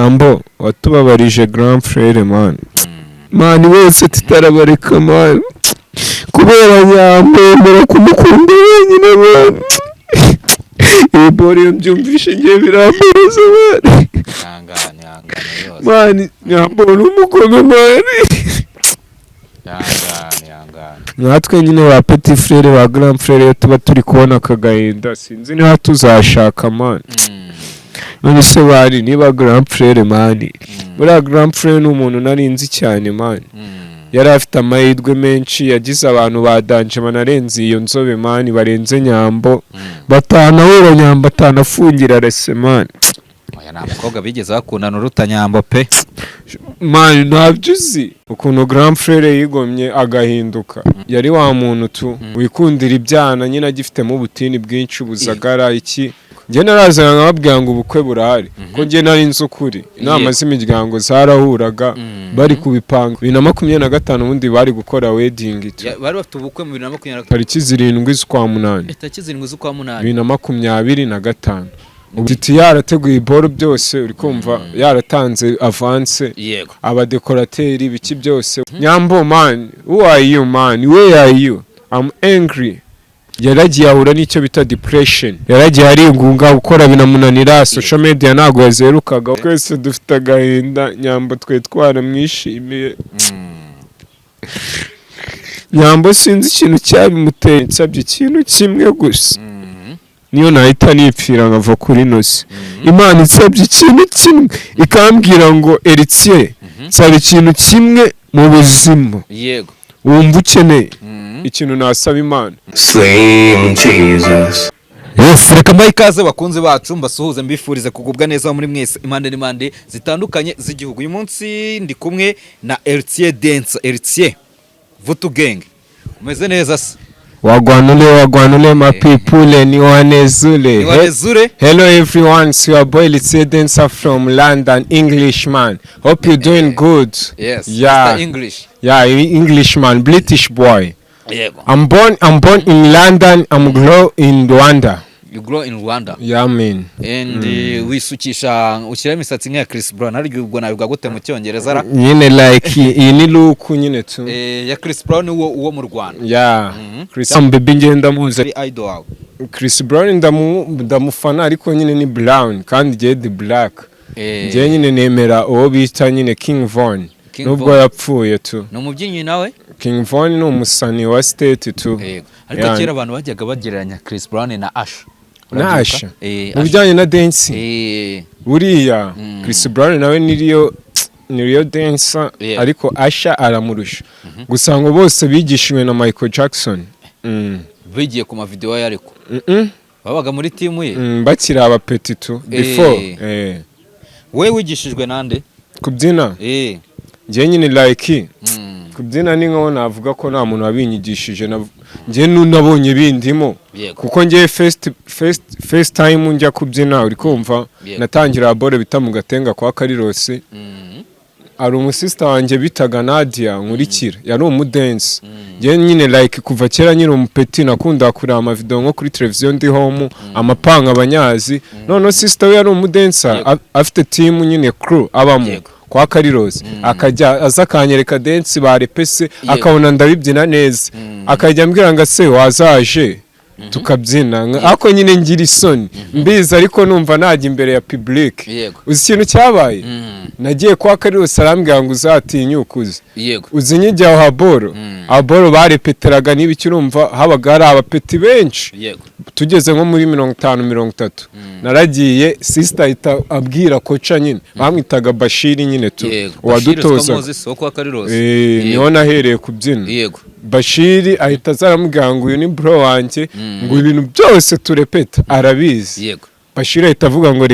Nyambo watubabarije grand frère man. Man wese tutarabareka man. Kubera Nyambo mura kumukunda wenyine man. Ibori byumvishe ngiye birambuza man. Yangane Man Nyambo Numugome man. Yangane. Natwe nyine ba petit frère ba grand frère tuba turi kubona akagahinda sinzi niba tuzashaka man. None se bari niba grand frère man. Buriya grand frère ni umuntu narinzi cyane man. Yari afite amahirwe menshi yagize abantu badanje banarenze iyo nzobe man barenze Nyambo batanahura Nyambo atanafungira rese man. Oya namukobwa bigeze bakundana uruta Nyambo pe man ntabyuzi ukuntu grand frère yigomye agahinduka yari wa muntu tu wikundira ibyana nyine agifitemo ubutini bwinshi ubuzagara iki nge narazana nkababwira ngo ubukwe burahari ko nge nari nzi ukuri inama z'imiryango zarahuraga bari kubipanga 2025 ubundi bari gukora wedding itu bari bafite ubukwe mu 2025 tariki 7 z'ukwa 8 tariki 7 z'ukwa 8 2025 Titi yarateguye iboro byose uri kumva yaratanze avance yego abadekorateri biki byose Nyambo man who are you man where are you I'm angry yaragiye ahura n'icyo bita depression yaragiye arigunga gukora binamunanira social media ntago yazerukaga twese dufite agahinda Nyambo twe twaramwishimiye Nyambo sinzi ikintu cyabimuteye nsabye ikintu kimwe gusa niyo nahita nipfira nkava kuri nosi Imana isabye ikintu kimwe ikambwira ngo Eritier nsaba ikintu kimwe mu buzima yego wumva ukeneye ikintu nasaba Imana Sweet Jesus. Yes, reka mbaye ikaze bakunze bacu mbasuhuze mbifurize kugubwa neza muri mwese impande n'imande zitandukanye z'igihugu. Uyu munsi ndi kumwe na Eritier Dance. Eritier Vutu Gang. Umeze neza se? Wagwanule my people ni wanezule. Hello everyone, it's your boy Eritier Dance from London, Englishman. Hope you're doing good. Yes, yeah. Mr. English. Yeah, Englishman, British boy. Yeah. I'm born in London, I'm grow in Rwanda. You grow in Rwanda? Yeah, man. And wisukisha ushyira imisatsi nka Chris Brown ari ubwo nabivuga gute mu cyongereza ra? Nyine like ini look nyine tu. Ya Chris Brown uwo mu Rwanda. Yeah. Chris baby ngenda muze. Idol wawe. Chris Brown ndamufana ariko nyine ni brown kandi je the black. Je nyine nemera uwo bita nyine King Von. Nubwo yapfuye tu. No mubyinnyi nawe? King Von ni umusani wa state tu. Ariko kera abantu bajyaga bagereranya Chris Brown na Asha. Nasha. Ubijyanye na dance. Buriya Chris Brown nawe niriyo dancer ariko Asha aramurusha. Gusa ngo bose bigishijwe na Michael Jackson. Bigiye ku ma video ye ariko. Babaga muri team ye. Bakiri abapeti tu before. We wigishijwe nande? Kubyina. Nje nyine like kubyina ni nko navuga ko nta muntu wabinyigishije nje nunabonye bindimo kuko nje first time njya kubyina uri kumva natangira bore bita mu Gatenga kwa Karirose ari umusista wanje bitaga Nadia nkurikira yari umudense nje nyine like kuva kera nyine umupeti nakunda kureba ama video nko kuri television ndi home amapanga abanyazi none sister we yari umudensa afite team nyine crew abamo kwa Karirose akajya azakanyereka dance barepese akabona ndabibyina neza akajya ambwira ngo se wazaje tukabyina ako nyine ngira isoni mbiza ariko numva najya imbere ya public uzi ikintu cyabaye nagiye kwa Karirose arambwira ngo uzatinyukuze uzi nyijya aboro barepeteraga n'ibiki urumva habaga hari abapeti benshi tugeze nko muri 50-30 naragiye sister ita abwira kocha nyine bamwitaga Bashiri nyine tu wadutoza niho nahereye kubyina Bashiri ahita zaramubwira ngo uyu ni bro wanje ngo ibintu byose turepeta arabizi Bashiri ahita avuga ngo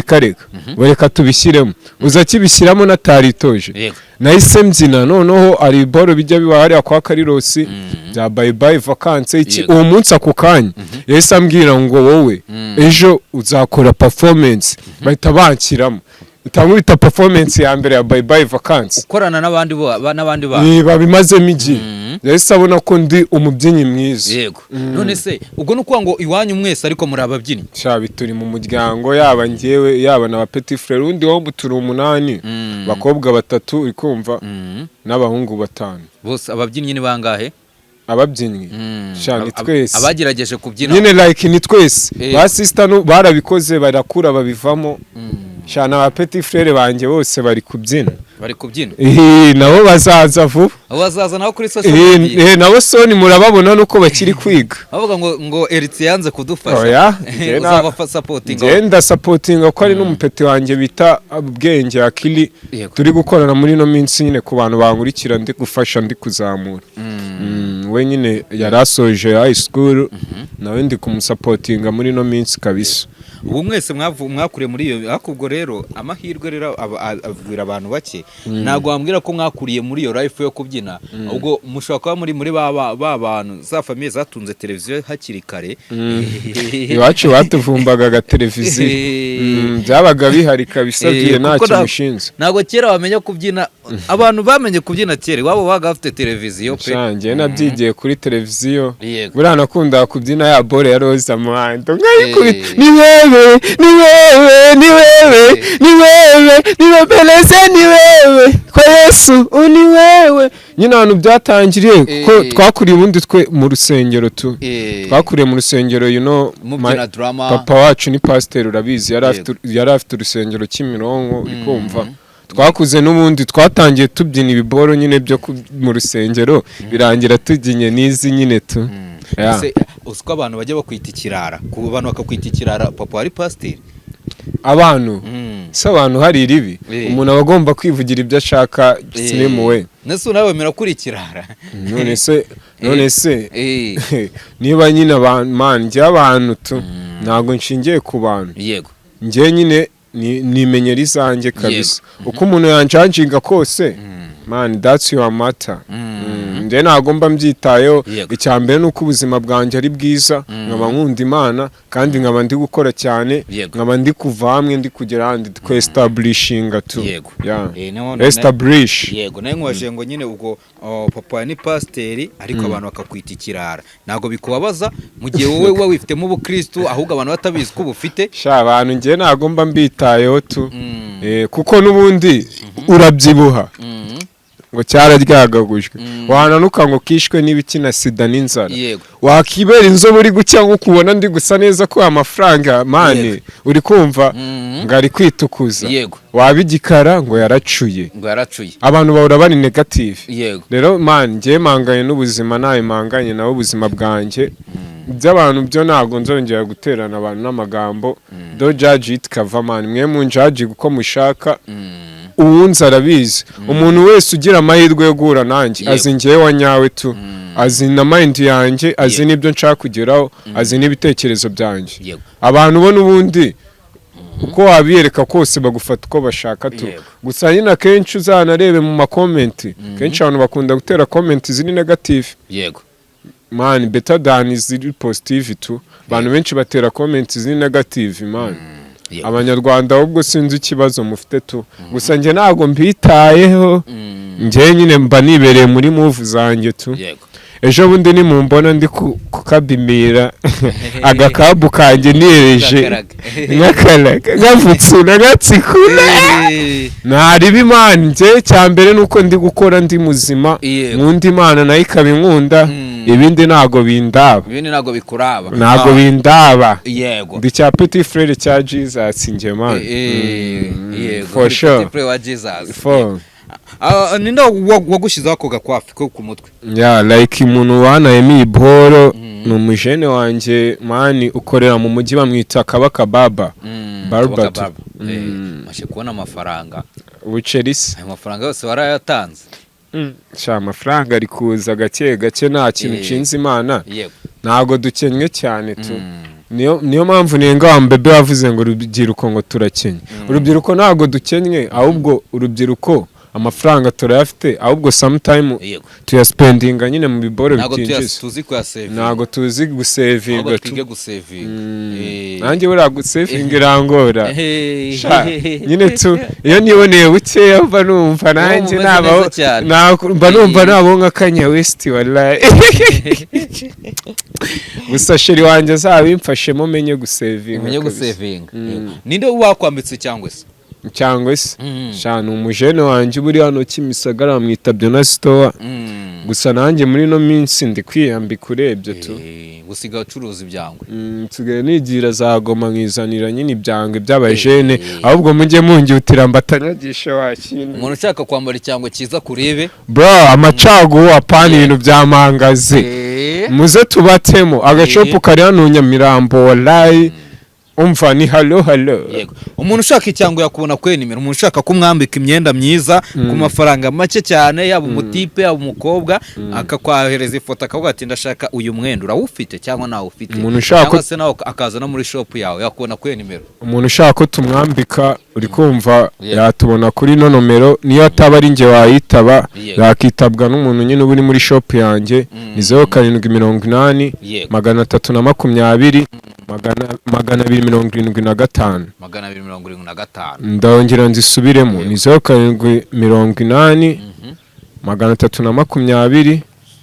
reka tubishyiremo uza kibishyiramo nataritoje nahise mbyina noneho ari boro bijya biba hariya kwa Karirose bya bye bye vacances iki uwo munsi ako kanya yahise ambwira ngo wowe ejo uzakora performance bahita bankiramo Itamwita performance ya mbere ya bye bye vacances ukorana n'abandi babimazemo igi yahise abona ko ndi umubyinnyi mwiza. Yego. None se ubwo nuko ngo iwanyu mwese ariko muri ababyinnyi. Shabi turi mu muryango yaba ngewe yaba na petit frère undi wo turi 8 bakobwa 3 uri kumva n'abahungu 5. Bose ababyinnyi ni bangahe? Ababyinnyi ni twese abagerageje kubyina nyine like ni twese ba sister no barabikoze barakura babivamo cyane aba petit frère banje bose bari kubyina nabo bazaza vuba bazaza naho kuri social media nabo soni murababona nuko bakiri kwiga bavuga ngo Eritse yanze kudufasha uzaba supporting ngenda supporting ko ari n'umupeti wanje bita ubwenge akili turi gukorana muri no minsi nyine ku bantu bankurikira ndi gufasha ndi kuzamura we nyine yarasoje high school nawe ndi kumusupportinga muri no minsi kabisa. Ubu mwese mwakure muri iyo akubwo rero amahirwe rero abwira abantu bake nago ambwira ko mwakuriye muri iyo life yo kubyina ubwo mushobora kuba muri ba bantu za famille zatunze televiziyo hakiri kare iwacu batuvumbaga ga televiziyo byabaga bihari kabisa byiye nta kimushinze nago kera wamenya kubyina abantu bamenye kubyina kera wabo bagafite televiziyo pe cyanje nabyigiye kuri televiziyo buriya nakunda kubyina ya bore ya Rosa Muhando ni wewe beleze ni wewe kwa Yesu uni wewe nyine abantu byatangiriye kuko twakuriye ubundi twe mu rusengero twakuriye mu rusengero papa wacu ni pastor urabizi yari afite urusengero Kimironko ikumva twakuze n'ubundi twatangiye tubyina ibiboro nyine byo mu rusengero birangira tuginye nizi nyine usko abantu bajya bakwita ikirara ku bantu bakakwita ikirara papa ari pastor abantu abantu hari ribi umuntu abagomba kwivugira ibyo ashaka sinemuwe nese nawe wemera kuri ikirara none se niba nyine abantu abantu ntago nshingiye ku bantu yego ngiye nyine nimenyera izanjye kabisa uko umuntu yanjanjinga kose man that's your matter nde nagomba mbyitayo icyambere nuko ubuzima bwanje ari bwiza nkaba nkunda Imana kandi nkaba ndi gukora cyane nkaba ndi kuva hamwe ndi kugera handi ko establishinga tu establish yego naye nkwaje ngo nyine ubwo papa ni pasteur ariko abantu bakakwita ikirara nago bikubabaza mu gihe wowe wifitemo ubukristo ahubwo abantu batabizi ko bufite abantu ngiye nagomba mbitayo tu kuko nubundi urabyibuha ngo cyararyagagujwe wananuka ngo kishwe n'ibikina sida n'inzara wakibera inzo buri gucya nko kubona ndi gusa neza ko amafaranga mane uri kumva ngari kwitukuza wabigikara ngo yaracuye abantu bahora bari negative rero man ngiye manganye n'ubuzima nawe manganye nawe ubuzima bwanje by'abantu byo nago nzongera guterana abantu n'amagambo do judge it cover man mwe mu judge uko mushaka uwunza arabizi umuntu wese ugira amahirwe yo guhura nanjye azi ngewe wanyawe tu azi na mind yanjye azi n'ibyo nshaka kugeraho azi n'ibitekerezo byanjye abantu bo n'ubundi uko wabiyereka kose bagufata uko bashaka tu gusa nyine akenshi uzanarebe mu makomenti kenshi abantu bakunda gutera komenti ziri negative man better than ziri positive tu abantu benshi batera komenti ziri negative man abanyarwanda ahubwo sinzi ikibazo mufite tu gusa nge ntago mbitayeho nge nyine mba nibereye muri move zanjye tu ejo bundi ni mumbona ndi kukabimira agakabu kanjye nireje nkakaraga gavutsuna gatsikuna ntari bimana nge cyambere nuko ndi gukora ndi muzima nkunda Imana nayo ikabinkunda ibindi nago bindaba nago bikuraba nago bindaba yego ndi cya petit frère cya Jesus nge man yego for sure petit frère wa Jesus for nindo wagushizaho ako gakwafi ko ku mutwe like umuntu wanayemi iboro numujene wanje mani ukorera mu mujyi bamwita Kabaka Baba barba mashe kubona amafaranga ubucerisi ayo mafaranga yose warayatanze amafaranga ari kuza gake gake nta kintu cinze Imana ntago dukenye cyane tu niyo mpamvu nenga mbebe wavuze ngo urubyiruko ngo turakenye urubyiruko ntago dukenye ahubwo urubyiruko amafaranga turayafite ahubwo sometime tuyaspendinga nyine mu biboro bitinjiza ntago tuzi gusevinga nanjye buriya gusevinga irangora nyine iyo niboneye bukeya mba numva nanjye mba numva nabo nka Kanye West wallahi gusa sheri wanjye azabimfashemo menye gusevinga ninde wakwambitse cyangwa se shana umujene wanjye buri hano Kimisagara mwita Byona Store gusa nanjye muri no minsi ndi kwiyambika urebye tu gusiga acuruza ibyangwe nsigaye nigira za Goma nkizanira nyine ibyangwe by'abajene ahubwo mujye mungyutira mbatanyagisha wakindi umuntu ushaka kwambara icyangwe cyiza kurebe bro amacago apana ibintu byamangaze muze tubatemo agacopo kari hano Nyamirambo wallahi umva ni halo yego umuntu ushaka icyango yakubona kwe nimero umuntu ushaka kumwambika imyenda myiza ku mafaranga make cyane yaba umutipe yaba umukobwa akakwahereza ifoto akavuga ati ndashaka uyu mwenda urawufite cyangwa nawe ufite cyangwa se nawe akaza no muri shop yawe yakubona kwe nimero umuntu ushaka ko tumwambika uri kumva yatubona kuri no nomero niyo ataba ari nge wayitaba yakitabwa n'umuntu nyine uri muri shop yanjye ni 0780 320 275 ndongera nzisubiremo ni 0780 320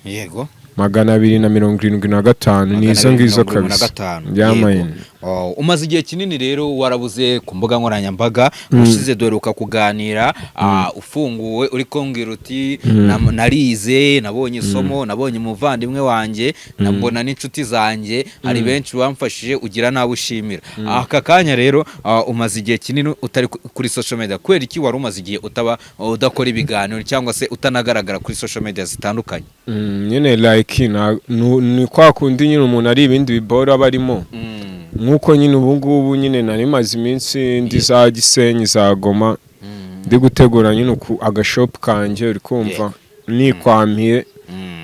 yego 275 ni izo ngizo kabisa yamayine. Umaze igihe kinini rero warabuze ku mbuga nkoranyambaga ushize doruka kuganira ufunguwe uri kombwira uti narize nabonye isomo nabonye umuvandimwe wanjye nabona n'inshuti zanjye hari benshi bamfashije ugira nawe ushimira aka kanya rero umaze igihe kinini utari kuri social media kwera iki wari umaze igihe udakora ibiganiro cyangwa se utanagaragara kuri social media zitandukanye nyine like ni kwa kundi nyine umuntu ari ibindi bibora abarimo nkuko nyine ubu ngubu nyine nari maze iminsi ndi za Gisenyi za Goma ndi gutegura nyine agashop kanje uri kumva nikwamiye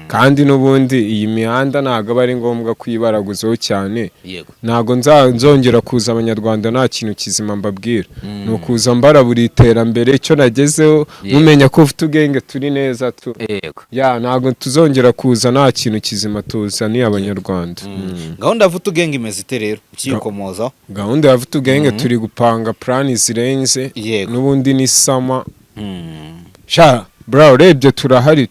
kandi nubundi iyi mihanda ntago bari ngombwa kwibaraguzaho cyane ntago nzongera kuza abanyarwanda nta kintu kizima mbabwira no kuza mbara buri iterambere cyo nagezeho mumenya ko ufite ubwenge turi neza tu ntago tuzongera kuza nta kintu kizima tuzaniye abanyarwanda gahunda yavuta ubwenge imeze ite rero ukikomoza gahunda yavuta ubwenge turi gupanga plan zirenze nubundi ni sama bro urebye turahari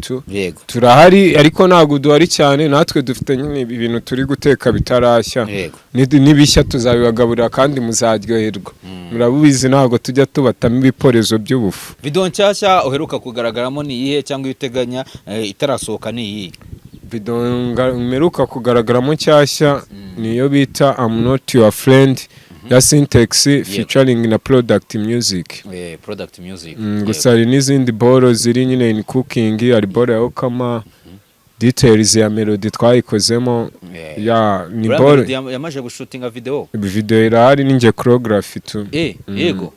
turahari ariko ntago duhari cyane natwe dufite nyine ibintu turi guteka bitarashya n'ibishya tuzabibagaburira kandi muzaryoherwa murabubizi ntago tujya tubatamo ibiporezo by'ubufu. Video nshyashya uheruka kugaragaramo ni iyihe cyangwa iteganya itarasohoka ni iyi? Video mperuka kugaragaramo nshyashya niyo bita I'm Not Your Friend ya Syntax featuring na Product Music. Product Music. Gusa hari n'izindi boro ziri nyine in cooking, hari boro ya Okama, details ya melody twayikozemo ya ni boro yamaje gushutinga video irahari ninje choreography tu. Yego.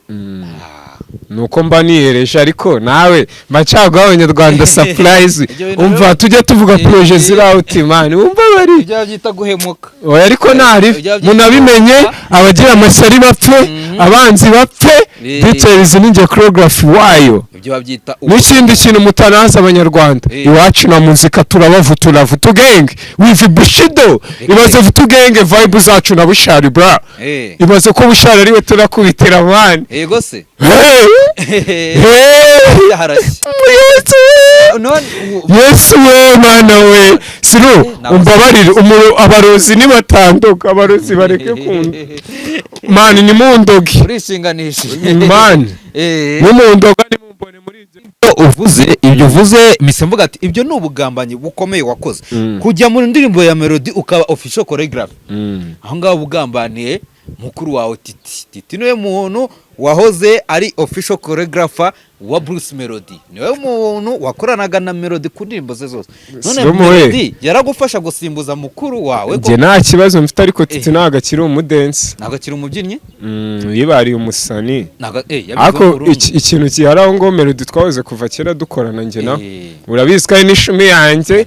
Nuko mba nihereje ariko nawe macago abanyarwanda surprise umva tujye tuvuga projet zirahuti man umva bari ibyo byita guhemuka ariko nari munabimenye abagira amasari bapfe abanzi bapfe details ninje choreography wayo ibyo babyita n'ikindi kintu mutanaza abanyarwanda iwacu na muzika turabavutura vutugenga with Bushido ibaze vutugenga vibe zacu na Bushari bra ibaze ko Bushari ariwe turakubitira man yego se Yesu we mana we siru umbabarire abarozi nibatandoka abarozi bareke kunda man ni mundogi urishinganishije man ni mundoga ni mumbone muri ibyo uvuze mise mvuga ati ibyo n'ubugambanyi bukomeye wakoze kujya mu ndirimbo ya melody ukaba official choreographer aho ngaho ubugambaniye mukuru wawe Titi niwe muntu wahoze ari official choreographer wa Bruce Melody niwe muntu wakoranaga na Melody ku ndirimbo ze zose none Melody yaragufasha gusimbuza mukuru wawe ko nta kibazo mfite ariko Titi naga kiri umudense naga kiri umubyinnyi yibari umusani naga ako ikintu kiharaho ngo Melody twahoze kuva kera dukorana nge na urabizi kandi n'ishumi yanjye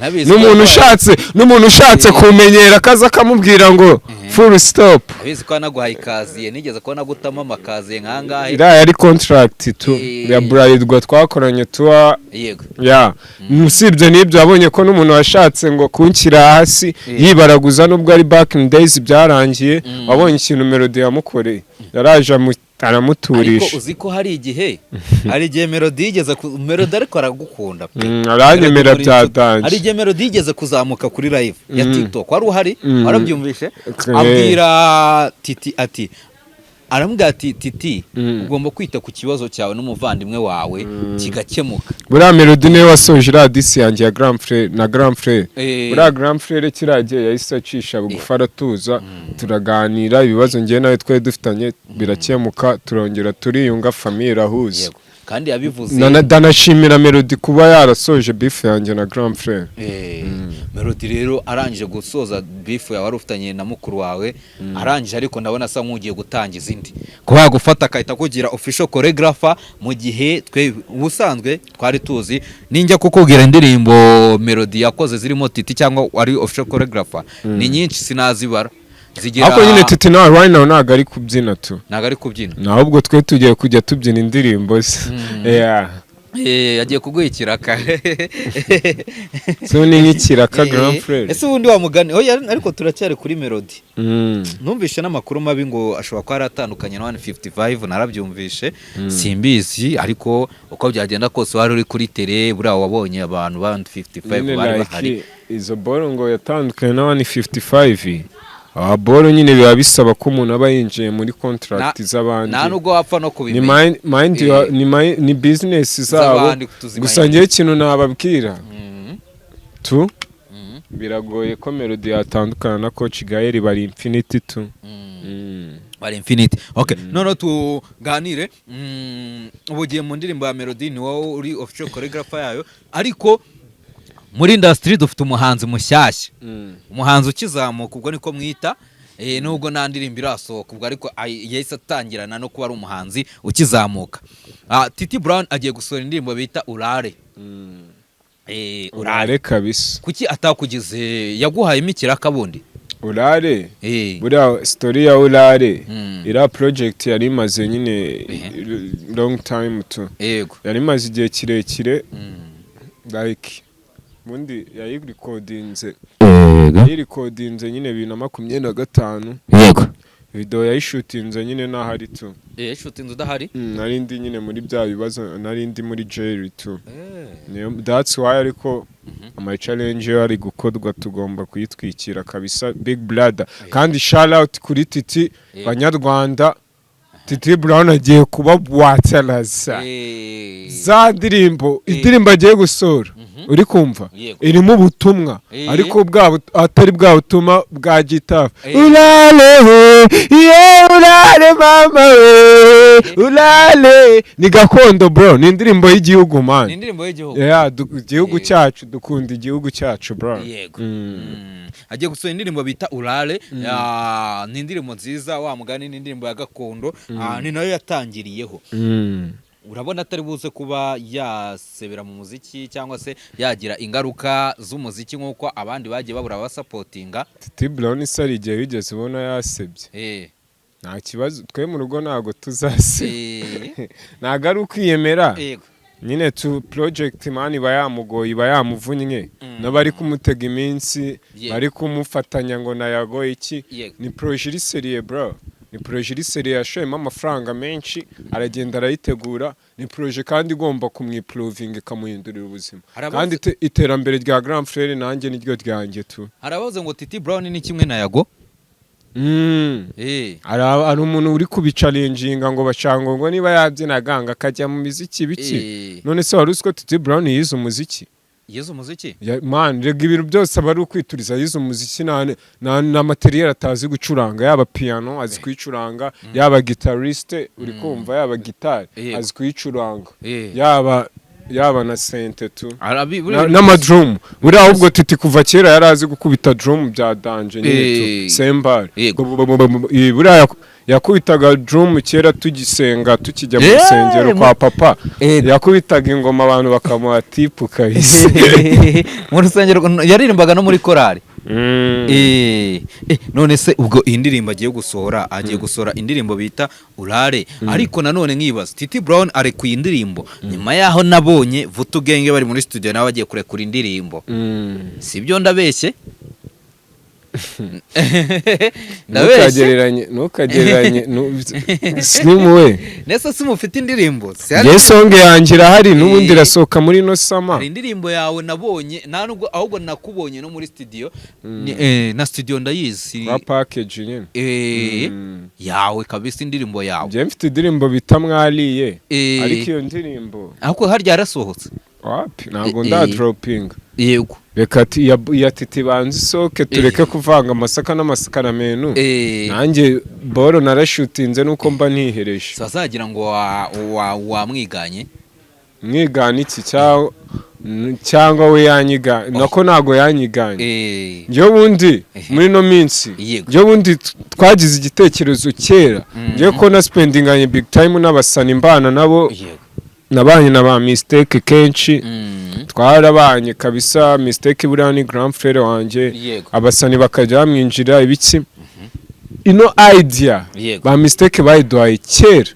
n'umuntu ushatse kumenyera kaza kamubwira ngo full stop. abizi ko naguhaye ikaziye nigeze ko nagutama amakaziye nkangahe ira yari contract tu ya Bride twakoranye tuwa yego ya musibye nibyo abonye ko n'umuntu washatse ngo kunshyira hasi yibaraguza nubwo ari back in days byarangiye wabonye ikintu Melody yamukoreye yaraje aramuturisha ariko uzi ko hari igihe Melody yigeze Melody ariko aragukunda pe aranyemera byatanje hari igihe Melody yigeze kuzamuka kuri live ya TikTok wari uhari warabyumvishe abwira Titi ati arambwira ati Titi ugomba kwita ku kibazo cyawe n'umuvandimwe wawe kigakemuka buriya Melody niwe wasoje radisi yanjye ya Grand Frère na Grand Frère buriya Grand Frère kiragiye yahise acisha bugufi aratuza turaganira ibibazo ngiye nawe twari dufitanye birakemuka turongera turiyunga famille irahuza kandi yabivuze danashimira Melody kuba yarasoje beef yanjye na Grand Frère Melody rero arangije gusoza beef yawe warufitanye na mukuru wawe arangije ariko ndabona asa nk'ugiye gutangiza indi kuba yagufata akahita kugira official choreographer mu gihe twe ubusanzwe twari tuzi ninjya kukubwira indirimbo Melody yakoze zirimo Titi cyangwa ari official choreographer ni nyinshi sinazibara ako nyine Titi na right now naga ari kubyina tu naga ari kubyina nahubwo twe tugiye kujya tubyina indirimbo se yagiye kuguha ikiraka so ni nk'ikiraka Grand Frère ese ubundi wamugani ariko turacyari kuri Melody numvishe n'amakuru mabi ngo ashobora kuba yaratandukanye na 155 narabyumvishe simbizi ariko uko byagenda kose wari uri kuri tele buriya wabonye abantu ba 155 bari bahari izo boro ngo yatandukanye na 155 boro nyine biba bisaba ko umuntu aba yinjiye muri contract z'abandi nta nubwo wapfa no kubimenya ni business zabo gusa ngiye ikintu nababwira tu biragoye ko Melody yatandukana na Coach Gael bari infinity tu bari infinity okay none tuganire ubugiye mu ndirimbo ya Melody ni wowe uri official choreographer yayo ariko muri industry dufite umuhanzi mushyashya umuhanzi ukizamuka ubwo niko mwita nubwo nta ndirimbo irasohoka ubwo ariko yahise atangirana no kuba ari umuhanzi ukizamuka Titi Brown agiye gusohora indirimbo bita Urare Urare kabisa kuki atakugize yaguhayemo ikiraka bundi Urare buriya story ya Urare ira project yari imaze nyine long time tu yari imaze igihe kirekire like bundi yayirecordinze nyine 2025 yego video yayishutinze nyine nahari tu yayishutinze udahari nari ndi nyine muri bya bibazo nari ndi muri jail tu that's why ariko my challenge yari gukodwa tugomba kuyitwikira kabisa big brother kandi shout out kuri Titi banyarwanda Titi Brown agiye kuba watsalaza za ndirimbo indirimbo agiye gusora uri kumva irimo ubutumwa ariko atari bwa butumwa bwa gitafu urale urale mama we urale ni gakondo bro ni indirimbo y'igihugu man ni indirimbo y'igihugu igihugu cyacu dukunda igihugu cyacu bro agiye gusohora indirimbo bita Urale ni indirimbo nziza wa mugani ni indirimbo ya gakondo ni nayo yatangiriyeho urabona atari buze kuba yasebera mu muziki cyangwa se yagira ingaruka z'umuziki nk'uko abandi bagiye babura abasapotinga Titi Brown isari igihe wigeze ubona yasebye nta kibazo twe mu rugo ntago tuzasebe ntago ari ukwiyemera nyine tu project man bayamugoye bayamuvunnye n'abari kumutega iminsi bari kumufatanya ngo nayago iki ni projet serie bro ni projet serie yashoyemo amafaranga menshi aragenda arayitegura ni projet kandi igomba kumwiproving kamuhindurira ubuzima kandi iterambere rya Grand Frère nanjye niryo ryanjye tu harabaze ngo Titi Brown ni kimwe na Yago ari umuntu uri kubicalenjinga ngo bacango ngo niba yabyinaganga akajya mu miziki biki none se wari uziko Titi Brown yize umuziki man rega ibintu byose aba ari ukwituriza yize umuziki na materiel atazi gucuranga yaba piano azi kuyicuranga yaba guitariste uri kumva yaba gitari azi kuyicuranga yaba na sente tu n'amadrum buriya ahubwo Titi kuva kera yari azi gukubita drum bya danje nyine tu sembari buriya yakubitaga drum kera tugisenga tukijya mu rusengero kwa papa yakubitaga ingoma abantu bakamuha tipu kahise mu rusengero yaririmbaga no muri korali none se ubwo iyi ndirimbo agiye gusohora indirimbo bita Urare ariko nanone nkibaza Titi Brown arekuye indirimbo nyuma yaho nabonye Vutugenge bari muri studio nawe agiye kurekura indirimbo sibyo ndabeshye ntukagereranye Slim we nese simufite indirimbo ye songe yanjye irahari n'ubundi irasohoka muri no sama hari indirimbo yawe nabonye nubwo ahubwo nakubonye no muri studio na studio ndayizi kwa package nyine yawe kabisa indirimbo yawe je mfite indirimbo bita Mwariye ariko iyo ndirimbo ahubwo harya yarasohotse wapi ntabwo nda dropping yego reka ya Titi banzi isoke tureke kuvanga amasaka n'amasakaramentu nanjye boro narashutinze nuko mba ntihereje sazagira ngo wamwiganye mwigana iki cyangwa we yanyiga nako nago yanyiganye njye bundi muri no minsi njye bundi twagize igitekerezo kera njye ko na spendinganye big time n'abasani mbana nabo nabanye na ba mistake kenshi twarabanye kabisa mistake buriya ni grand frère wanje abasani bakajya bamwinjira ibiki ino idea ba mistake bayiduhaye kera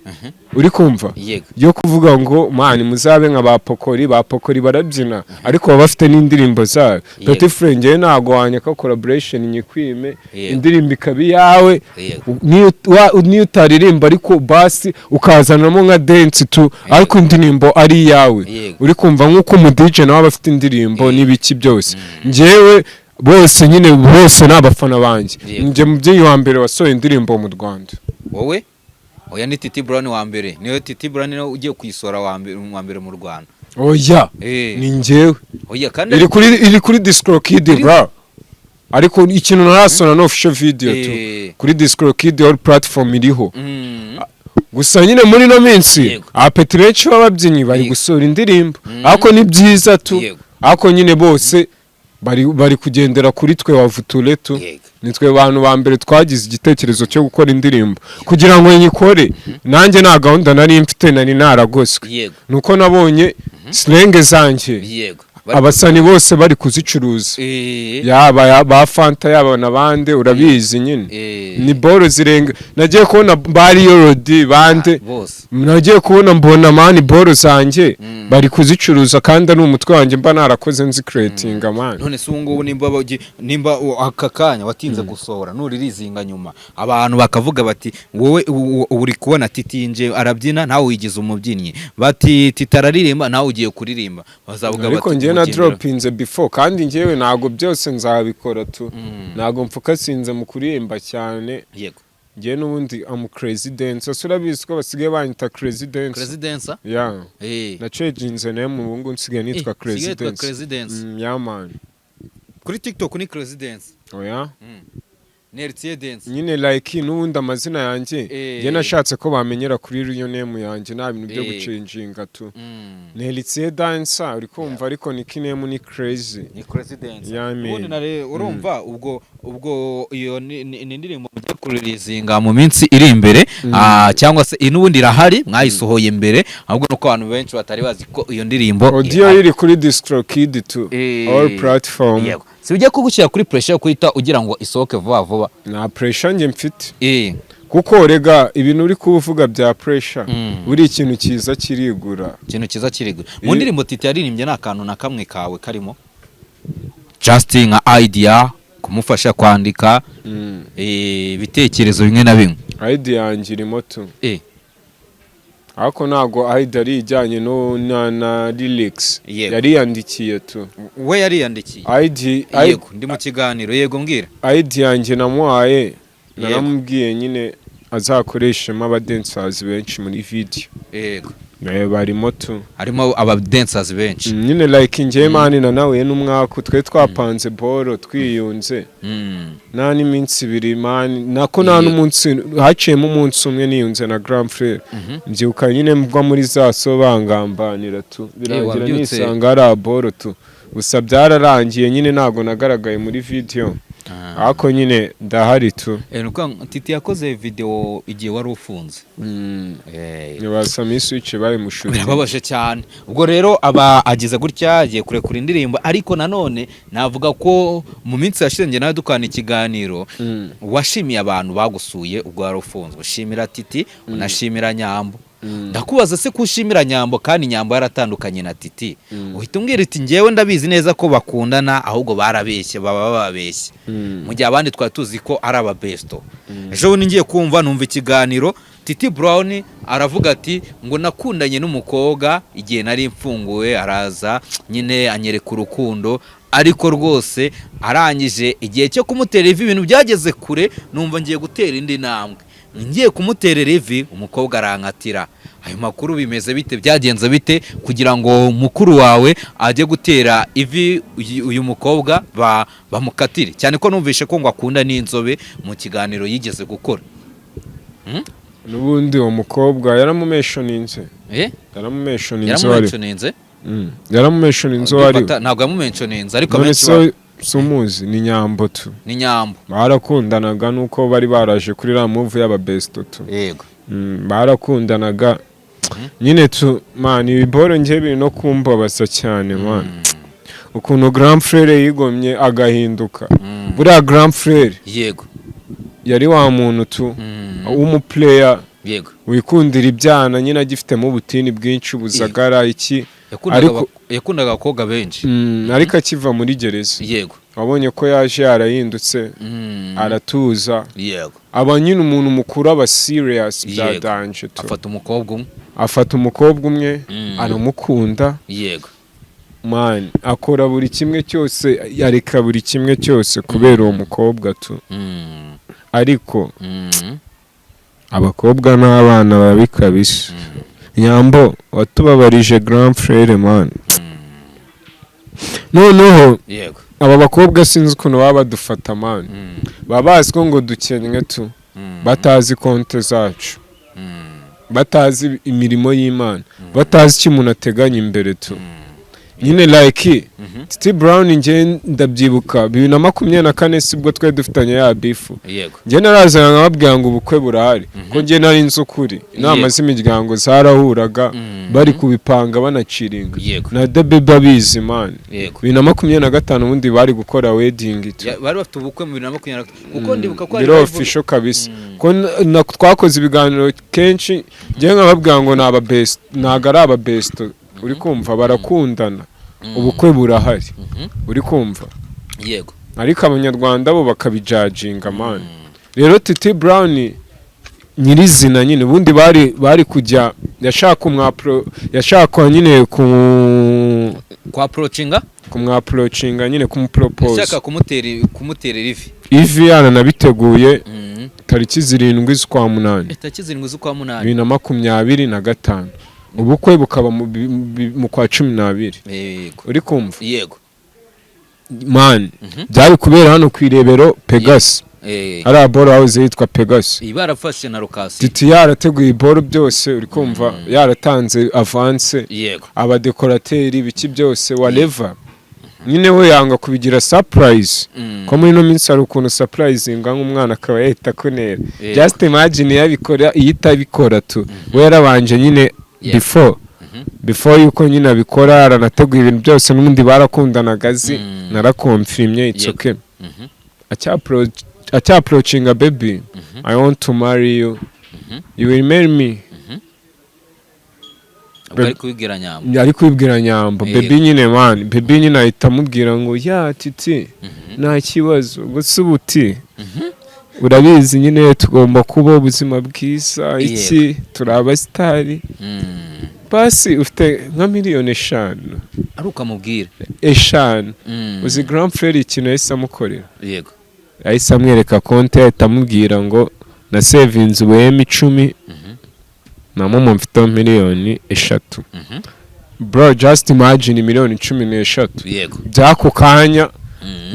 uri kumva yo kuvuga ngo mani muzabe nka ba pokori barabyina ariko baba bafite n'indirimbo zabo Petit Frere njyewe ntago wanyaka collaboration nyikwime indirimbo ikabi yawe niyo utaririmba ariko basi ukazanamo nka dance tu ariko indirimbo ari yawe uri kumva nk'uko umu DJ nawe aba afite indirimbo n'ibiki byose njyewe bose nyine bose n'abafana banjye njye mubyeyi wa mbere wasohoye indirimbo mu Rwanda wowe oya ni Titi Brown wa mbere niyo Titi Brown niyo ugiye kuyisora wa mbere mu Rwanda oya ni njyewe oya kandi iri kuri Disco Kid bro ariko ikintu narasona no official video tu kuri Disco Kid all platform iriho gusa nyine muri no minsi apetrech bababyinnyi bari gusora indirimbo ariko ni byiza tu ariko nyine bose bari kugendera kuri twe wavuture tu nitwe abantu ba mbere twagize igitekerezo cyo gukora indirimbo kugira ngo nyikore nanjye nta gahunda nari mfite nari naragoswe nuko nabonye slenge zanjye abasani bose bari kuzicuruza yaba ba Fanta yaba nabande urabizi nyine ni boro zirenga nagiye kubona bari yorodi bande nagiye kubona mbona mani boro zanjye bari kuzicuruza kandi ari umutwe wanjye mba narakoze nzi creating amani none se ngo nimba akakanya watinze gusohora nuririzinga nyuma abantu bakavuga bati wowe uri kubona Titi nje arabyina nawe wigize umubyinnyi bati Titi araririmba nawe ugiye kuririmba bazavuga bati na droppinze before kandi njyewe nago byose nzabikora tu nago mfuka sinze mu kuririmba cyane njye n'ubundi am crazy dancer surabizi ko basigaye banyita crazy dancer na change name mu bungu nsigaye nitwa crazy dancer man kuri TikTok ni crazy dance oya Nertie dance nyine like n'ubundi amazina yanjye je nashatse ko bamenyera kuri real name yanjye nta bintu byo guchanginga tu Nertie dance uri kumva ariko ni kinemu ni crazy dance ubundi nare urumva ubwo iyo ni ndirimbo byo kuririzinga mu minsi iri imbere cyangwa se n'ubundi irahari mwayisohoye imbere ahubwo nuko abantu benshi batari bazi ko iyo ndirimbo audio iri kuri Disco Kid tu all platform si ujya kugushyira kuri pressure kuita ugira ngo isohoke vuba na pressure nge mfite kuko rega ibintu uri kuvuga bya pressure buri ikintu cyiza kirigura mu ndirimbo Titi yaririmbye nta kantu na kamwe kawe karimo just nka idea kumufasha kwandika ibitekerezo bimwe na bimwe idea yanjye irimo tu ariko ntago idea ari ijyanye no na lyrics yari yandikiye tu we yari yandikiye yego ndi mu kiganiro yego mbwira idea yanjye namuhaye naramubwiye nyine azakoreshemo aba dancers benshi muri video yego barimo tu harimo aba dancers benshi nyine like njye mani na nawe n'umwaka twe twapanze boro twiyunze nta n'iminsi ibiri mani nako nta n'umunsi haciyemo umunsi umwe niyunze na grand frère mbyuka nyine mva muri za so bangambanira tu birangira nisanga ari aboro tu gusa byararangiye nyine ntago nagaragaye muri video ako nyine ndahari tu nuko Titi yakoze video igihe wari ufunze nibasami switch bari mushuti birababaje cyane ubwo rero aba agize gutya agiye kurekura indirimbo ariko nanone navuga ko mu minsi yashize nge nawe dukana ikiganiro washimiye abantu bagusuye ubwo wari ufunzwe ushimira Titi unashimira Nyambo ndakubaza se kushimira Nyambo kandi Nyambo yaratandukanye na Titi uhita umbwira iti ngewe ndabizi neza ko bakundana ahubwo barabeshye baba babeshye mu gihe abandi twari tuzi ko ari ababesto ejo ngiye kumva numva ikiganiro Titi Brown aravuga ati ngo nakundanye n'umukobwa igihe nari mfunguwe araza nyine anyereka urukundo ariko rwose arangije igihe cyo kumutera ivi ibintu byageze kure numva ngiye gutera indi ntambwe ngiye kumuterera ivi umukobwa arankatira ayo makuru bimeze bite byagenze bite kugira ngo mukuru wawe ajye gutera ivi uyu mukobwa bamukatire cyane ko numvishe ko ngo akunda n'inzobe mu kiganiro yigeze gukora nubundi uwo mukobwa yaramumenshoninze yaramumenshoninze ntabwo yamumenshoninze ariko menshi sumuzi ni Nyambo tu ni Nyambo barakundanaga nuko bari baraje kuri la move y'ababesto tu yego barakundanaga nyine tu man ibiboro ngiye biri no kumbabaza cyane man ukuntu grand frère yigomye agahinduka buriya grand frère yego yari wa muntu tu w'umuplayer yego wikundira ibyana nyine agifitemo ubutini bwinshi ubuzagara iki yakundaga koga benshi ariko akiva muri gereza yego wabonye ko yaje yarahindutse aratuza yego aba nyine umuntu mukuru aba serious bya danger tu afata umukobwa umwe aramukunda yego man akora buri kimwe cyose yareka buri kimwe cyose kubera uwo mukobwa tu ariko abakobwa n'abana babikabisha Nyambo watubabarije grand frère man noneho yego aba bakobwa sinzi ukuntu baba badufata man baba bazi ko ngo dukennye tu batazi konte zacu batazi imirimo y'Imana batazi icyo umuntu ateganya imbere tu nyine like Titi Brown nge ndabyibuka 2024 sibwo twe dufitanye ya bifu nge narazana nkababwira ngo ubukwe burahari ko nge nari nzukuri inama z'imiryango zarahuraga bari kubipanga banaciringa na Ndeba babizi man 2025 ubundi bari gukora wedding itu bari bafite ubukwe mu 2025 kuko ndibuka ko ari official kabisa ko twakoze ibiganiro kenshi nge nkababwira ngo naba best naga ari aba best uri kumva barakundana ubukwe burahari uri kumva yego ariko abanyarwanda bo bakabijajinga man rero Titi Brown nyirizina nyine ubundi bari kujya yashaka nyine kumwaprochinga nyine kumupropose yashaka kumutera ivi yananabitegguye tariki 7 z'ukwa 8 2025 ubukwe bukaba mu kwa 12 uri kumva yego man byari kubera hano kwirebero Pegasus ari aboro house yitwa Pegasus ibarafashe na location Titi yarateguye iboro byose uri kumva yaratanze avance aba decorateri biki byose whatever nyine we yanga kubigira surprise ko muri no minsi ari ukuntu surprising nk'umwana akaba yita kunera just imagine yabikora iyitabikora tu we yarabanje nyine before yuko nyine abikora aranateguye ibintu byose n'undi barakundanaga narakonfirmye it's okay approaching a baby I want to marry you you will marry me ari kubibwira Nyambo baby nyine man baby nyine ahita amubwira ngo ya Titi nta kibazo gusa ubuti urabizi nyine tugomba kuba ubuzima bwiza iki turaba stari basi ufite nka miliyoni 5 ari ukamubwira 5 uzi grand frère ikintu yahise amukorera yego yahise amwereka konte atamubwira ngo na savings ubuhemi 10 na mama mfite miliyoni 3 bro just imagine miliyoni 13 yego byako kanya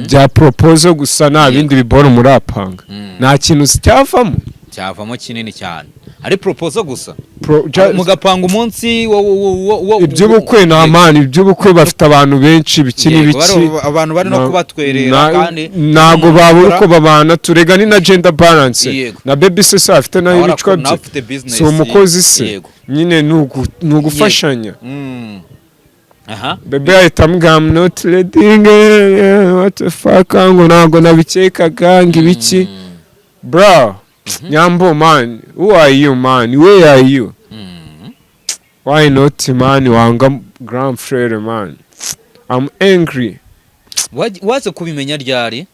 bya proposal gusa nta bindi biboro murapanga nta kintu cyavamo cyavamo kinini cyane ari proposal gusa just mugapanga umunsi iby'ubukwe na mani iby'ubukwe bafite abantu benshi bikini biki abantu bari no kubatwerera kandi nago babura uko babana turega ni na gender balance na baby se afite nayo bicwa so umukozi se nyine nugufashanya aha bebe ahitambwa I'm not reading what the fuck ngo nago nabikekaga ngibiki bro Nyambo man who are you man where are you why not man wanga grand frère man I'm angry waze kubimenya ryari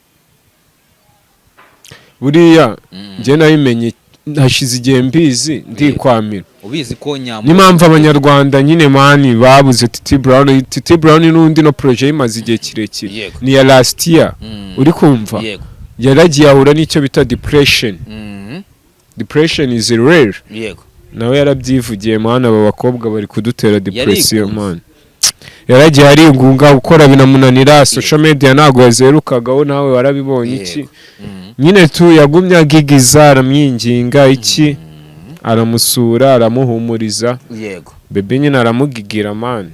buriya nje nabimenye hashize igihe mbizi ndikwamira ubizi ko Nyambo n'impamvu abanyarwanda nyine mani babuze Titi Brown n'undi no projet imaze igihe kirekire ni ya last year uri kumva yaragiye ahura n'icyo bita depression depression is rare nawe yarabyivugiye mana aba bakobwa bari kudutera depression man yaragiye arigunga gukora binamunanira social media nago yazerukagaho nawe warabibonye iki nyine tu yagumye agigiza aramyinginga iki aramusura aramuhumuriza bebe nyine aramugigira man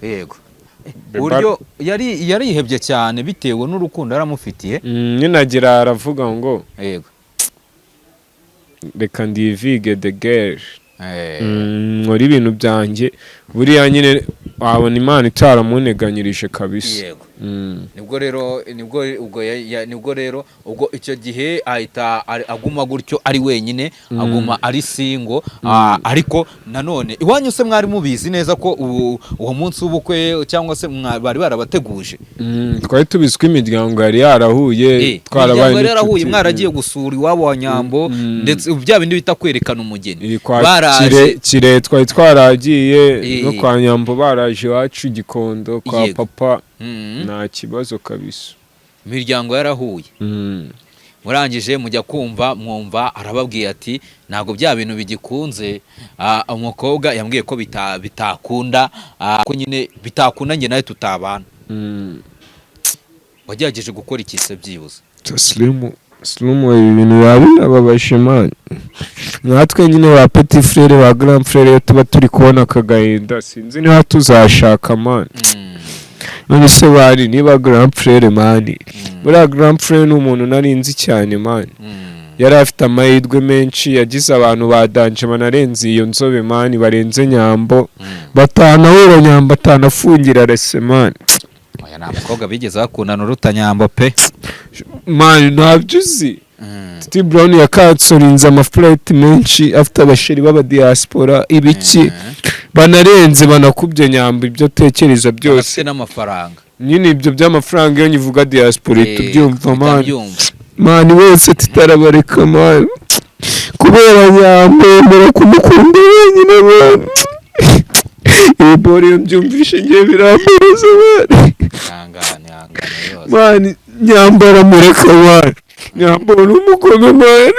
buryo yari yihebye cyane bitewe n'urukundo aramufitiye nyine agira aravuga ngo reka ndivige the girl nkora ibintu byanjye buriya nyine wabona Imana itaramuneganyirije kabisa nibwo rero ubwo icyo gihe ahita aguma gutyo ari wenyine aguma ari single ariko nanone iwanyu se mwari mubizi neza ko uwo munsi w'ubukwe cyangwa se bari barabateguje twari tubizwe imiryango yari yarahuye twarabaye yarahuye mwaragiye gusura iwabo wa Nyambo ndetse bya bindi bita kwerekana umugeni kire twari twaragiye no kwa Nyambo baraje iwacu Gikondo kwa papa nta kibazo kabisa imiryango yarahuye murangije mujya kumva mwumva arababwiye ati ntago bya bintu bigikunze umukobwa yambwiye ko bitakunda ko nyine bitakunda nge nawe tutabana wagerageje gukora ikise byibuze Slimu ibintu yababaje man natwe nyine ba petit frère ba grand frère tuba turi kubona akagahinda sinzi niba tuzashaka man none se bari niba grand frère man buriya grand frère ni umuntu narinzi cyane man yari afite amahirwe menshi yagize abantu badanje banarenze iyo nzobe man barenze Nyambo batanahura Nyambo atanafungira rese man oya nta mukobwa bigeze bakundana uruta Nyambo pe man ntabyuzi Titi Brown yakatsorinze amaflight menshi afite abasheri baba diaspora ibiki banarenze banakubye Nyambo ibyo tekereza byose n'amafaranga nyine ibyo by'amafaranga iyo nyivuga diaspora tubyumva man wese tutarabareka man kubera Nyambo mura kumukunda wenyine man ibori mbyumvishe ngiye birambuza man Nyambo aramureka man Nyambo n'umugome man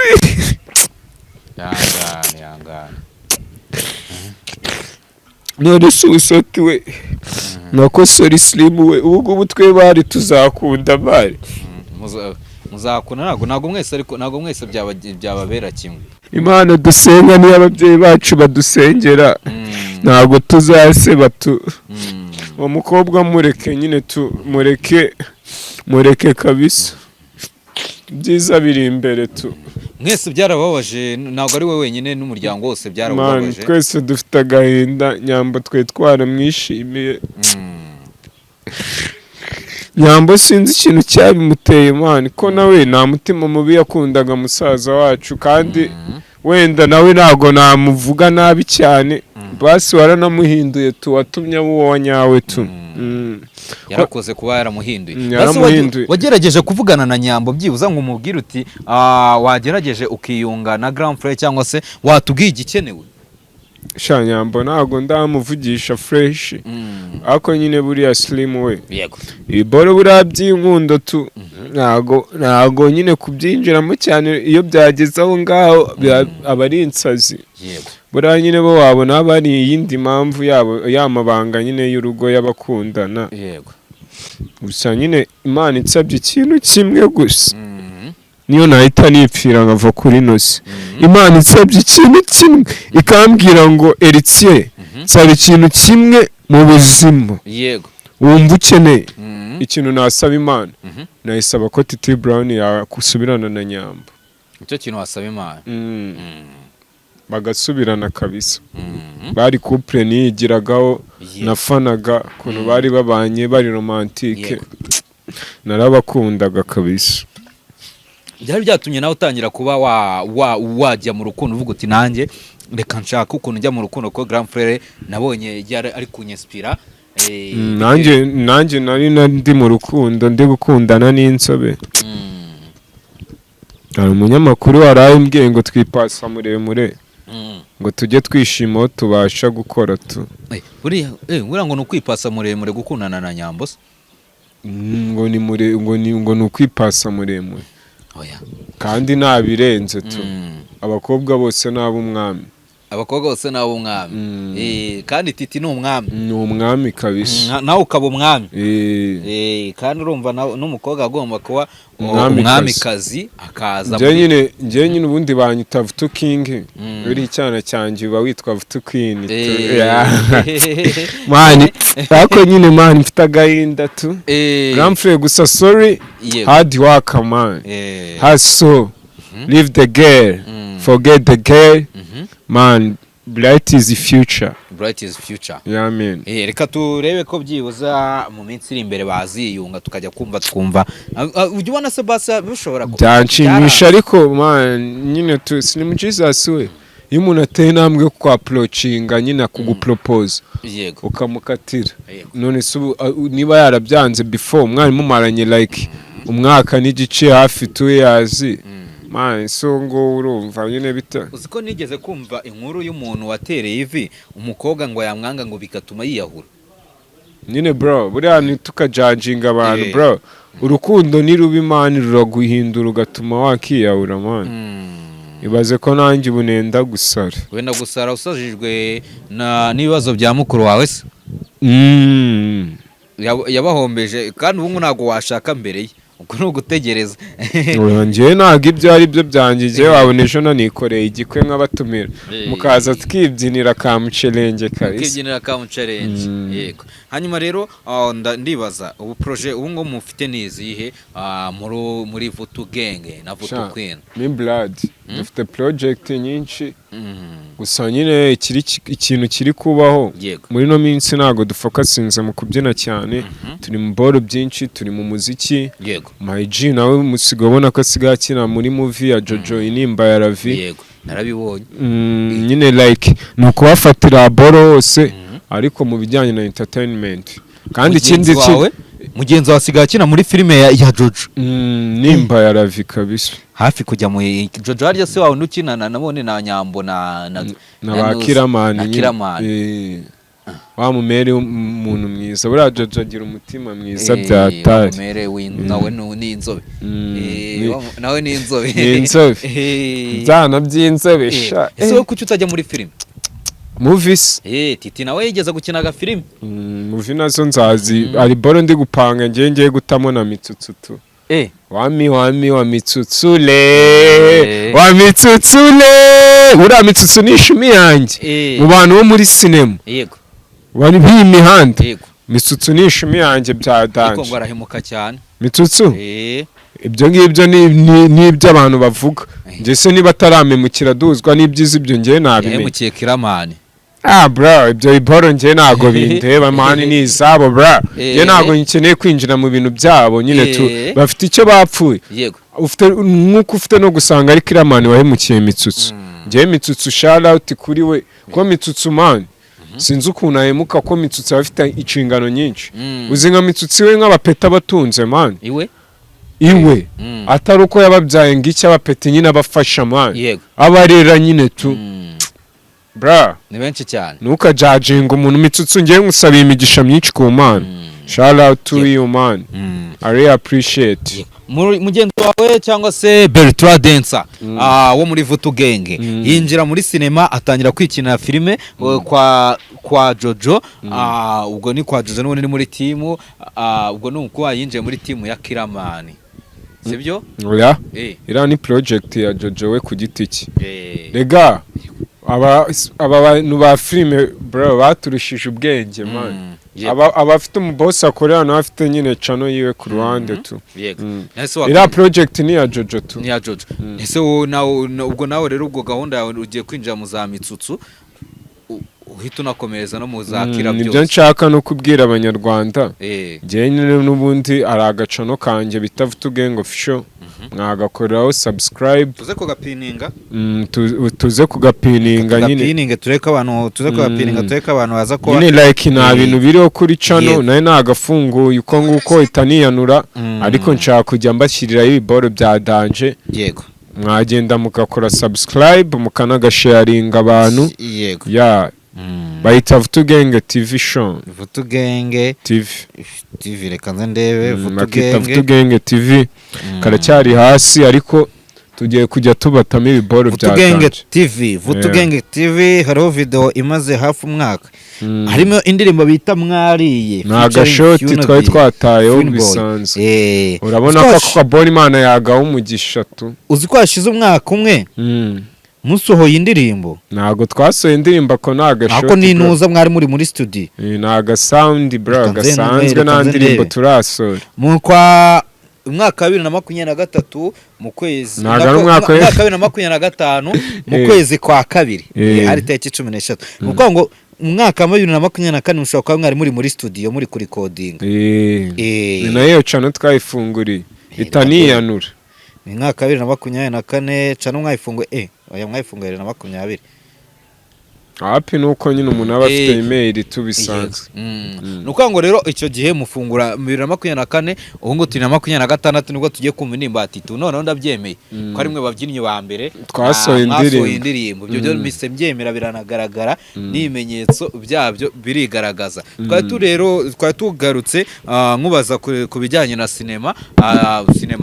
none se usoti we nako sorry slim we ubu twe bari tuzakunda bari muzakuna ntago mwese ariko ntago mwese byababera kimwe Imana dusenga ni ababyeyi bacu badusengera ntago tuzase batu uwo mukobwa mureke nyine mureke kabisa byiza biri imbere tu mwese byarababaje ntago ari we wenyine n'umuryango wose byarababaje twese dufite agahinda Nyambo twe twaramwishimiye Nyambo sinzi ikintu cyabimuteye man ko nawe nta mutima mubi yakundaga musaza wacu kandi wenda nawe ntago namuvuga nabi cyane basi waranamuhinduye tu watumye abo wanyawe tu yarakoze kuba yaramuhinduye wagerageje kuvugana na Nyambo byibuza ngo umubwire uti wagerageje ukiyunga na grand frère cyangwa se watubwiye igikenewe sha Nyambo ntago ndamuvugisha fresh ako nyine buriya slim we yego iboro buriya by'inkundo tu ntago nyine kubyinjiramo cyane iyo byageze aho ngaho abari insazi yego buriya nyine bo wabona bari iyindi mpamvu yabo yamabanga nyine y'urugo y'abakundana yego gusa nyine Imana itsabye ikintu kimwe gusa niyo nahita nipfira nkava kuri nosi Imana isabye ikintu kimwe ikambwira ngo Eritier nsaba ikintu kimwe mu buzima yego wumva ukeneye ikintu nasaba Imana nayisaba ko Titi Brown yakusubirana na Nyambo icyo kintu wasaba Imana bagasubirana kabisa bari couple niyigiragaho nafanaga kuntu bari babanye bari romantique narabakundaga kabisa byari byatumye nawe utangira kuba wajya mu rukundo uvuga uti nanjye reka nshaka ukuntu njya mu rukundo ko Grand Frère nabonye ari kunyespira nanjye nari ndi mu rukundo ndi gukundana n'insobe hari umunyamakuru warayimbwiye ngo twipasa muremure ngo tujye twishima tubasha gukora tu buriya ngo ni ukwipasa muremure gukundana na Nyambo ngo ni ukwipasa muremure kandi ntabirenze tu abakobwa bose n'ab'umwami kandi Titi ni umwami kabisa nawe ukaba umwami kandi urumva n'umukobwa agomba kuba umwamikazi akaza njye nyine ubundi banyita Vutu King uri icyana cyanjye uba witwa Vutu Queen mani ariko nyine mani mfite agahinda tu Grand Frère gusa sorry hard work man hustle leave the girl forget the girl man bright is the future yeah man reka turebe ko byibuza mu minsi iri imbere baziyunga tukajya twumva ujye ubona se basa bishobora byanshimisha ariko man nyine tu sinimu Jesus we iyo umuntu ateye intambwe kwa approachinga nyine kugupropose ukamukatira none niba yarabyanze before mwari mumaranye like umwaka n'igice hafi 2 years man songo urumva nyine bita uziko nigeze kumva inkuru y'umuntu watereye ivi umukobwa ngo yamwanga ngo bigatuma yiyahura nyine bro buriya ntukajudginga abantu bro urukundo ni rubi man ruraguhindura ugatuma wakiyahura man ibaze ko nanjye ubunenda gusara wenda gusara usajijwe n'ibibazo bya mukuru wawe se yabahombeje kandi ubu ntabwo washaka mbere ye ubwo ni ugutegereza njyewe ntabwo ibyo ari byo byangiye wabona ejo nanikoreye igikwe nk'abatumira mukaza twibyinira ka mucerenge yego hanyuma rero ndibaza ubu projet ubu ngo mufite nizihe muri Vutu Gang na Vutu Queen ni blood dufite project nyinshi gusa nyine ikintu kiri kubaho muri no minsi ntago dufokasinze mu kubyina cyane turi mu boro byinshi turi mu muziki My G nawe musigo ubona ko asigaye akina muri movie ya Jojo inimba ya Ravi narabibonye nyine like ni ukubafatira boro hose ariko mu bijyanye na entertainment kandi ikindi mugenzi wasigaye akina muri filime ya Jojo nimba ya Ravi kabisa hafi kujya mu Jojo harya se wawe nukinana nabone na Nyambo na Bakiramani wa mumere umuntu mwiza buriya Jojo agira umutima mwiza byatari mumere nawe n'inzobe nawe n'inzobe byana by'inzobe sha ese wowe kuki utajya muri filime movies Titi nawe yigeze gukina aga filime movie nazo nzazi ari boro ndi gupanga ngiye gutamo na Mitsutsutu wami wa Mitsutsule uriya Mitsutsu ni ishumi yanjye mu bantu bo muri sinema bari b'imihanda Mitsutsu ni ishumi yanjye bya danje ariko ngo arahemuka cyane Mitsutsu ibyo ngibyo ni ibyo abantu bavuga njye se niba ataramemukira duzwa n'ibyiza ibyo ngiye nabimenye yahemukiye Kiramani bro ibyo iboro ngiye ntago bindeba mani ni izabo bro ngiye ntago nkeneye kwinjira mu bintu byabo nyine tu bafite icyo bapfuye nk'uko ufite no gusanga ari Kiramani wahemukiye Mitsutsu ngiye Mitsutsu shout out kuri we ko Mitsutsu man sinzi ukuntu ahemuka ko Mitsutsu afite inshingano nyinshi uzi nka Mitsutsu we nk'abapeta batunze man iwe atari uko yababyaye ngo icyo abapeta nyine abafasha man abarera nyine tu bra ni benshi cyane ntukajudginga umuntu Mitsutsu ngiye ngusabiye imigisha myinshi ku Mana shout out to you man I really appreciate mugenzi wawe cyangwa se Bertrand Dancer wo muri Vutu Gang yinjira muri sinema atangira kwikinira filime kwa Jojo ubwo ni kwa Jojo n'ubundi muri team ubwo nuko yinjiye muri team ya Kiramani sibyo oya ira ni project ya Jojo we ku giti cye rega aba bantu ba filime bro baturushije ubwenge man abafite umuboss akorera no afite nyine channel yiwe ku ruhande tu ira project ni ya Jojo tu ni ya Jojo ese ubwo nawe rero ubwo gahunda yawe ugiye kwinjira mu za mitsutsu uhita unakomereza no muzakira byose nibyo nshaka no kubwira abanyarwanda njye nyine n'ubundi ari agacano kanje bita Vutugenga official mwagakoreraho subscribe tuze kugapininga tuze kugapininga nyine gapininga tureka abantu tuze kugapininga tureka abantu baza ko nyine like nta bintu biriho kuri channel naye nagafunguye uko nguko itaniyanura ariko nshaka kujya mbashyirira ibiboro bya danje yego mwagenda mugakora subscribe mukanagashyaringa abantu yego bayita Vutugenga TV show Vutugenga TV reka nze ndebe Vutugenga TV karacyari hasi ariko tugiye kujya tubatamo ibiboro bya Vutugenga TV Vutugenga TV hariho video imaze hafi umwaka harimo indirimbo bita mwariye n'agashoti twari twatayeho bisanzwe urabona ko akabona Imana yagaho umugisha tu uzi ko hashize umwaka umwe musohoye indirimbo ntago twasohoye indirimbo ko nagashoti ako ninuza mwari muri studio naga sound bro gasanzwe na ndirimbo turasora mu kwa umwaka 2023 mu kwezi umwaka 2025 mu kwezi kwa kabiri hari tariki 13 kuko ngo umwaka 2024 mushobora kuba mwari muri studio muri recording ni nayo channel twayifunguriye itaniyanura ni mwaka 2024 channel mwayifunguye oya mwayifunguye 2020 hapi nuko nyine umuntu aba afite email tubisanzwe nuko ngo rero icyo gihe mufungura 2024 ubu ngo 2026 nibwo tugiye kumva indirimbo Titi none ndabyemeye ko ari mwe babyinnye ba mbere twasohoye indirimbo byo byo mise mbyemera biranagaragara n'ibimenyetso byabyo birigaragaza twari tugarutse nkubaza ku bijyanye na sinema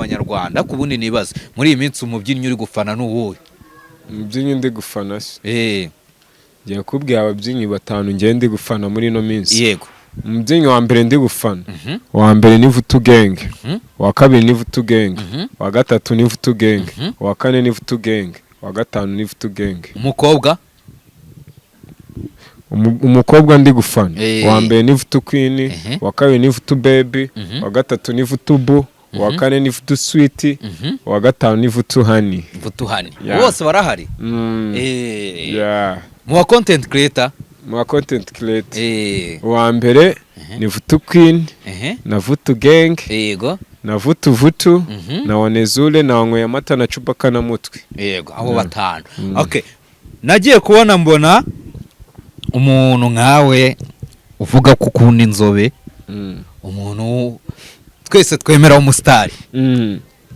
nyarwanda ku bundi nibaza muri iyi minsi umubyinnyi uri gufana n'uwowe umubyinnyi ndi gufana Ngiye kubwira ababyinnyi batanu ngende gufana muri no minsi yego umubyinnyi wa mbere ndi gufana wa mbere ni Vutugenga wa kabiri ni Vutugenga wa gatatu ni Vutugenga wa kane ni Vutugenga wa gatanu ni Vutugenga umukobwa ndi gufana wa mbere ni Vutukwini wa kabiri ni Vutubaby wa gatatu ni Vutubu wa kane ni Vutusweet wa gatanu ni Vutuhani bose barahari mu content creator wa mbere ni Vutuqueen na Vutugenga yego na Vutu na Wanezule na Wanyweye amata na Cupaka na Mutwe yego abo batanu okay nagiye kubona mbona umuntu nkawe uvuga ko ukunda inzobe umuntu twese twemera umusitari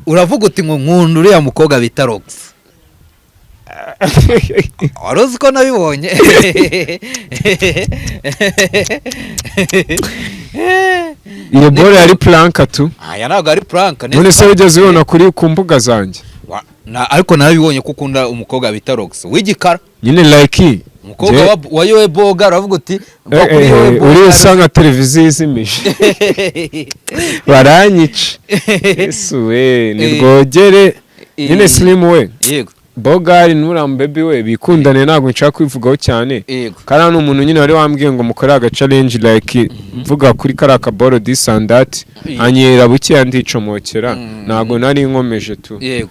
uravuga uti ngo nkunda uriya mukobwa bita Rox waruzi ko nabibonye iyo bore yari planka tu aya ntabwo ari planka none se ugeze ubona kuri ku mbuga zanjye ariko nabibonye ko ukunda umukobwa bita Rox w'igikara nyine like umukobwa wa yowe boga uravuga uti uri usanga televiziyo izimije baranyica yesu we ni Rwogere nyine Slim we yego Bogari n'uram baby we bikundane ntabwo nshaka kwivugaho cyane kana n'umuntu nyine wari wambwiye ngo mukora aga challenge like mvuga kuri karaka boro this and that anyera buke yandicomokera ntabwo nari nkomeje tu yego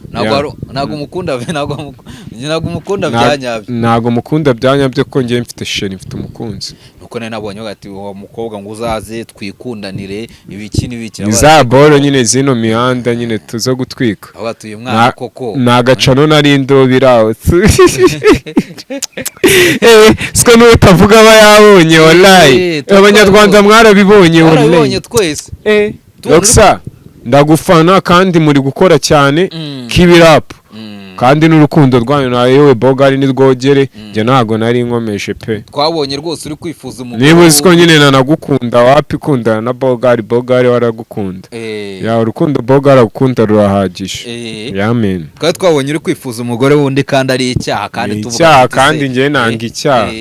ntabwo mukunda byanyabyo ntabwo mukunda byanyabyo ko ngiye mfite sheri mfite umukunzi nuko nari nabonye ati uwo mukobwa ngo uzaze twikundanire ibiki n'ibiki za boro nyine zino mihanda nyine tuzo gutwika abatuye mwana koko nagacano nari ndobiraho siko n'utavuga aba yabonye wallahi abanyarwanda mwarabibonye wallahi twese Roxa ndagufana kandi muri gukora cyane kibirapu kandi n'urukundo rwanyu nawe yewe bogari nirwogere njye ntago nari nkomeje pe twabonye rwose uri kwifuza umugore niba uzi ko nyine nanagukunda wapi kundana na bogari waragukunda ya urukundo bogari agukunda rurahagije amen kandi twabonye uri kwifuza umugore wundi kandi ari icyaha kandi tuvuga icyaha kandi njye nanga icyaha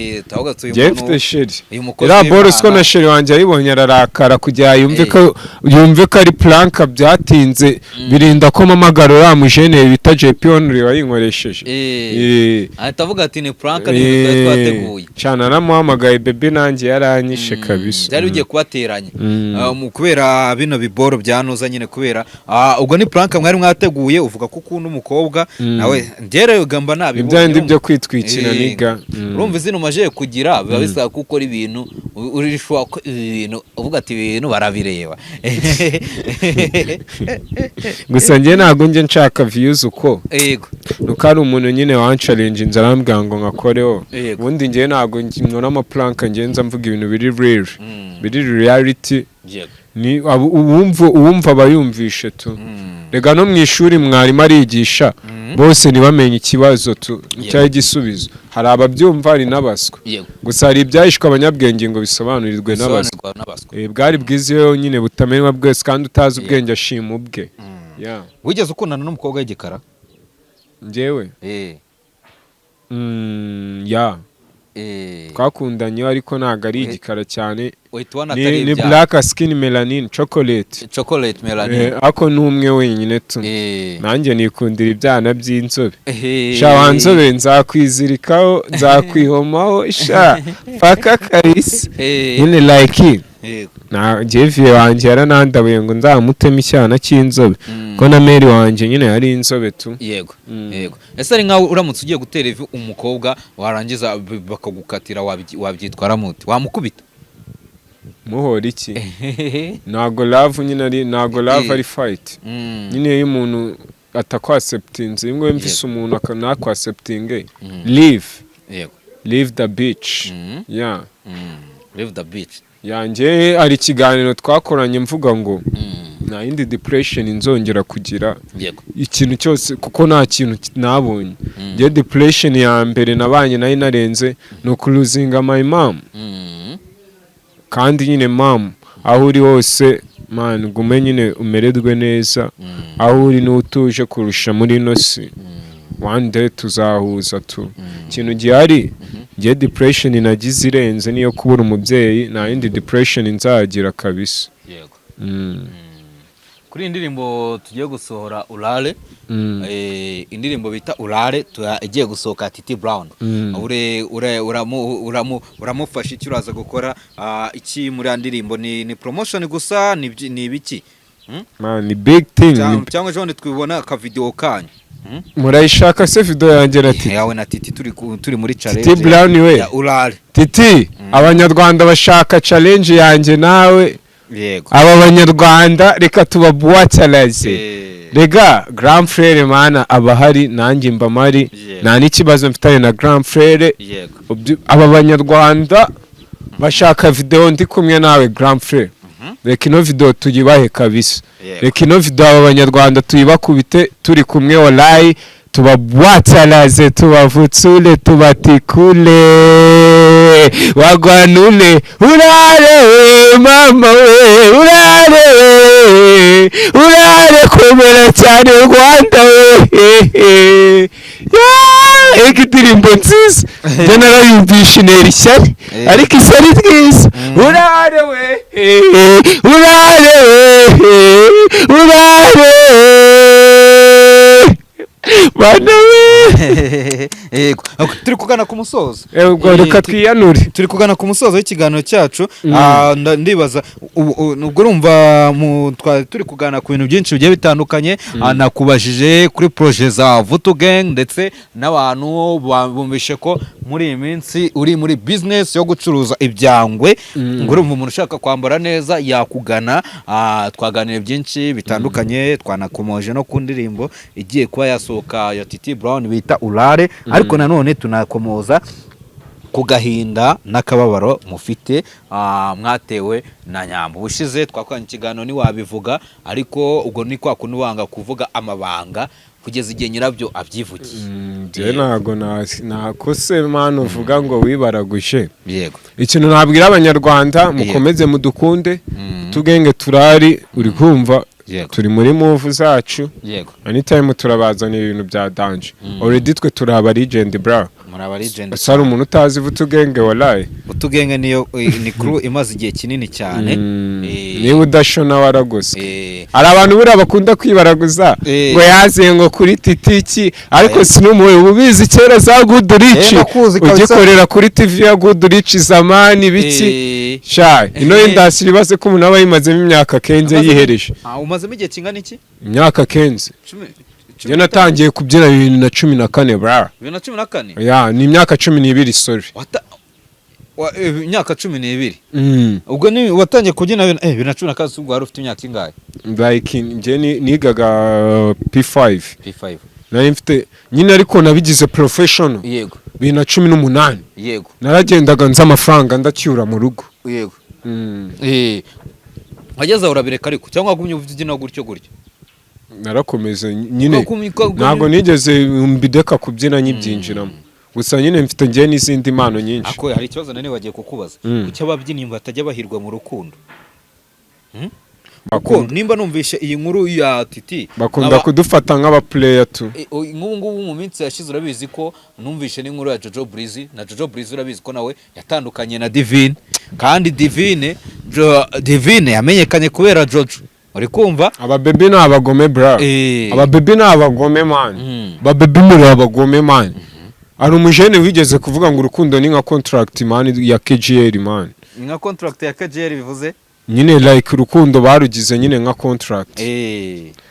njye mfite sheri era Boris ko na sheri wanjye ayibonye ararakara kugira yumve ko ari planka byatinze birinda ko mamagaro ramujene bita JP Honore wayinkoresheje ahita avuga ati ni planka ni twateguye cyane namuhamagaye bebe nanjye yaranyishe kabisa byari bigiye kubateranya kubera bino biboro byanuza nyine kubera ubwo ni planka mwari mwateguye uvuga ko ukunda umukobwa nawe ndere gamba nabibonye ibyo byo kwitwikira niga urumva izino maje kugira biba bisaba ko ukora ibintu urishwa ko ibintu uvuga ati ibintu barabireba gusa njye ntago nje nshaka views uko yego nuko ari umuntu nyine wan challenge nzarambwira ngo ngakoreho ubundi njye ntago nkora ama plank ngenza mvuga ibintu biri reality ni uwumva abayumvishe tu rega no mu ishuri mwarimu arigisha bose ntibamenye ikibazo tu cyari gisubizo hari ababyumva hari n'abaswa gusa hari ibyahishwe abanyabwenge ngo bisobanurirwe n'abaswa bwari bwizeyo nyine butamenywa bwese kandi utazi ubwenge ashima ubwe wigeze ukundana n'umukobwa w'igikara njyewe twakundanye ariko ntago ari igikara cyane ni black skin melanin chocolate melanin ako numwe wenyine tu nanjye nikundira ibyana by'inzobe sha wanzobe nzakwizirikaho nzakwihomaho sha paka karisi nyine like na Jeviye wanjye yaranandabuye ngo nzamutema icyana cy'inzobe ko na Mary wanjye nyine yari inzobe tu yego ese ari nkaho uramutse ugiye gutera ivi umukobwa warangiza bakagukatira wabyitwara muti wamukubita muhora iki ntago love nyine ari ntago love ari fight nyine iyo umuntu atakwaceptinze imwe mvise umuntu akanakwaceptinge leave the beach leave the beach yanjye ari ikiganiro twakoranye mvuga ngo nta yindi depression nzongera kugira ikintu cyose kuko nta kintu nabonye njye depression ya mbere nabanye nayo narenze no losing my mom kandi nyine mom aho uri hose man gume nyine umererwe neza aho uri n'utuje kurusha muri ino si one day tuzahuza tu ikintu gihari njye depression nagize irenze niyo kubura umubyeyi nta yindi depression nzagira kabisa kuri indirimbo tugiye gusohora urare indirimbo bita urare igiye gusohoka Titi Brown uramufasha icyo uraza gukora iki muri indirimbo ni promotion gusa ni ibiki ni big thing cyangwa jone twibona aka video kanyu murayishaka se video yanjye na Titi yawe na Titi turi muri challenge Titi Brown we ya urare Titi abanyarwanda bashaka challenge yanjye nawe yego aba banyarwanda reka tubabuwatalaze rega grand frere mana abahari nanjye mbamari nta n'ikibazo mfitanye na grand frere aba banyarwanda bashaka video ndi kumwe nawe grand frere reka ino video tuyibahe kabisa reka ino video aba banyarwanda tuyibakubite turi kumwe online tubabuwatalaze tubavutsule tubatikule wagwanule urare mama we urare kumera cyane Rwanda we ikidirimbo nziza njye narayumvisha intera ishyari ariko ishyari ryiza urare bana we turi kugana ku musozo reka twiyanure turi kugana ku musozo w'ikiganiro cyacu ndibaza ubwo urumva turi kugana ku bintu byinshi bigiye bitandukanye nakubajije kuri projet za Vutu Gang ndetse n'abantu bumvishe ko muri iyi minsi uri muri business yo gucuruza ibyangwe ngo urumva umuntu ushaka kwambara neza yakugana twaganira byinshi bitandukanye twanakomoje no ku ndirimbo igiye kuba yasohoka ya Titi Brown bita urare ariko nanone tunakomoza ku gahinda n'akababaro mufite mwatewe na Nyambo bushize twakwanye ikiganiro ni wabivuga ariko ubwo ni kwa kunubanga kuvuga amabanga kugeza igihe nyirabyo abyivugiye. Je ntago nakose mano uvuga ngo wibaragushe. Yego. Ikintu nabwira abanyarwanda mukomeze mudukunde tugenge turari uri kumva turi muri move zacu. Yego. Anytime turabazana ibintu bya danger. Already twe turaba legend bra. Muraba legend. Sari umuntu utazi Vutugenge wallahi. Vutugenge niyo ni crew imaze igihe kinini cyane. Niba udashona waragose. Ari abantu buri bakunda kwibaraguza ngo yaziye ngo kuri Titi ariko sinumuwe ubizi kera za Good Rich ugikorera kuri TV ya Good Rich zamani biki sha ino industry base ko umuntu aba yimazemo imyaka kenze yihereje. Umazemo igihe kingana iki? Imyaka kenze. Je natangiye kubyina 2014 bra. 2014? Ya ni imyaka 12 sorry. Imyaka 12. Ubwo ni watangiye kubyina 2014 ubwo wari ufite imyaka ingahe? Like nje nigaga P5. P5. Nari mfite nyine ariko nabigize professional. Yego. 2018. Yego. Naragendaga nza amafaranga ndacyura mu rugo. Yego. Wageza urabireka ariko cyangwa gumye uvugira gutyo gutyo. Narakomeze nyine ntago nigeze mbideka kubyina nyibyinjiramo gusa nyine mfite ngiye n'izindi mpano nyinshi. Ako hari ikibazo nane wagiye kukubaza kuki ababyinnyi batajya bahirwa mu rukundo. Bako nimba numvishe iyi nkuru ya Titi bakunda kudufata nk'aba player tu. Ngubu mu minsi yashize urabizi ko numvishe n'inkuru ya Jojo Breezy na Jojo Breezy urabizi ko nawe yatandukanye na Divine kandi Divine yamenyekanye kubera Jojo. Uri kumva aba baby na abagome bra. Aba baby na abagome man. Ba baby muri abagome man. Ari umujene wigeze kuvuga ngo urukundo ni nka contract man ya KGL man. Nka contract ya KGL bivuze nyine like urukundo barugize nyine nka contract.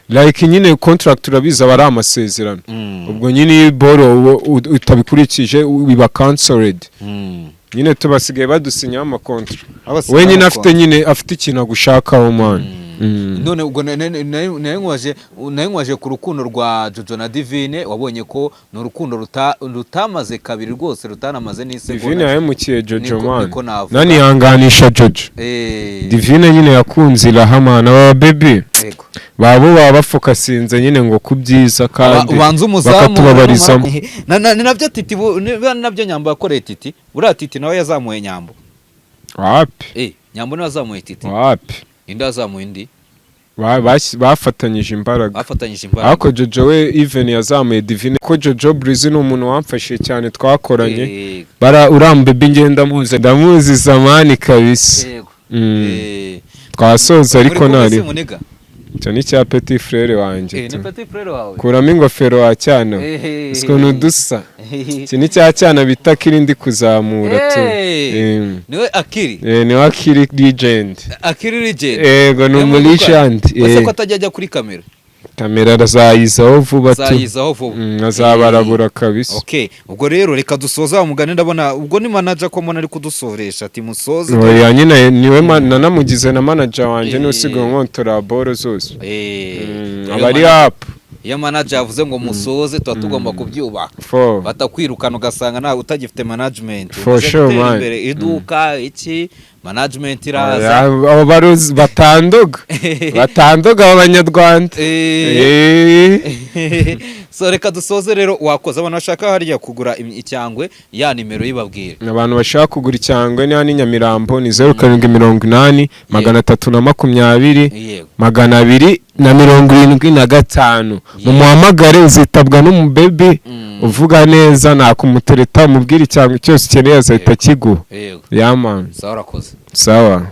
Like nyine contract urabiza bari amasezerano. Ubwo nyine boro utabikurikije biba cancelled. Nyine tubasigaye badusinya ama contract. We nyine afite nyine afite ikintu gushakaho man. None ubwo nayengwaje ku rukundo rwa Jojo na Divine wabonye ko no rukundo rutamaze kabiri rwose rutanamaze n'isegonda. Divine yahemukiye Jojo man. Nani yanganisha Jojo. Divine nyine yakunze irahamana baba baby. Yego. Babo bafokasinze nyine ngo kubyiza kandi bakatubabarizamo. Ni nabyo Titi nabyo Nyambo yakoreye Titi. Buriya Titi nawe yazamuye Nyambo. Wapi? Nyambo nawe yazamuye Titi. Wapi? Inda yazamuye indi. Bafatanyije imbaraga. Ariko Jojo we even yazamuye Divine ko Jojo Breezy ni umuntu wamfashije cyane twakoranye. Urambe bingenda muze ndamuzi zamani kabisa. Twasoza ariko nari. Cyo ni cya petit frère wanje. Ni petit frère wawe. Kuramo ingofero wa cyano. Siko nudusa. Kini cya cyana bita kirindi kuzamura tu. Niwe Akiri. Niwe Akiri legend. Akiri legend. Yego no muri shandi. Base ko atajya kuri kamera. Kamera arazayizaho vuba tu. Azayizaho vuba. Azabarabura kabisa. Okay. Ubwo rero reka dusoza umugani ndabona ubwo ni manager ko mbona ari kudusoresha ati musoze. Oya nyine niwe nanamugize na manager wanje n'usigo nkontora boro zose. Abari up. Iyo manager yavuze ngo musoze tuba tugomba kubyubaha. Batakwirukana ugasanga nawe utagifite management. For sure man. Iduka iki management iraza. Abo baruzi batandoga abanyarwanda. So reka dusoze rero wakoze abantu bashaka hariya kugura icyangwe ya nimero yibabwire. Abantu bashaka kugura icyangwe ni hani Nyamirambo ni 0780 320 275 mumuhamagare uzitabwa n'umubebe uvuga neza nakumutereta umubwira icyangwe cyose ukeneye azahita kiguha. Yego. Yeah man. Sawa rakoze. Sawa.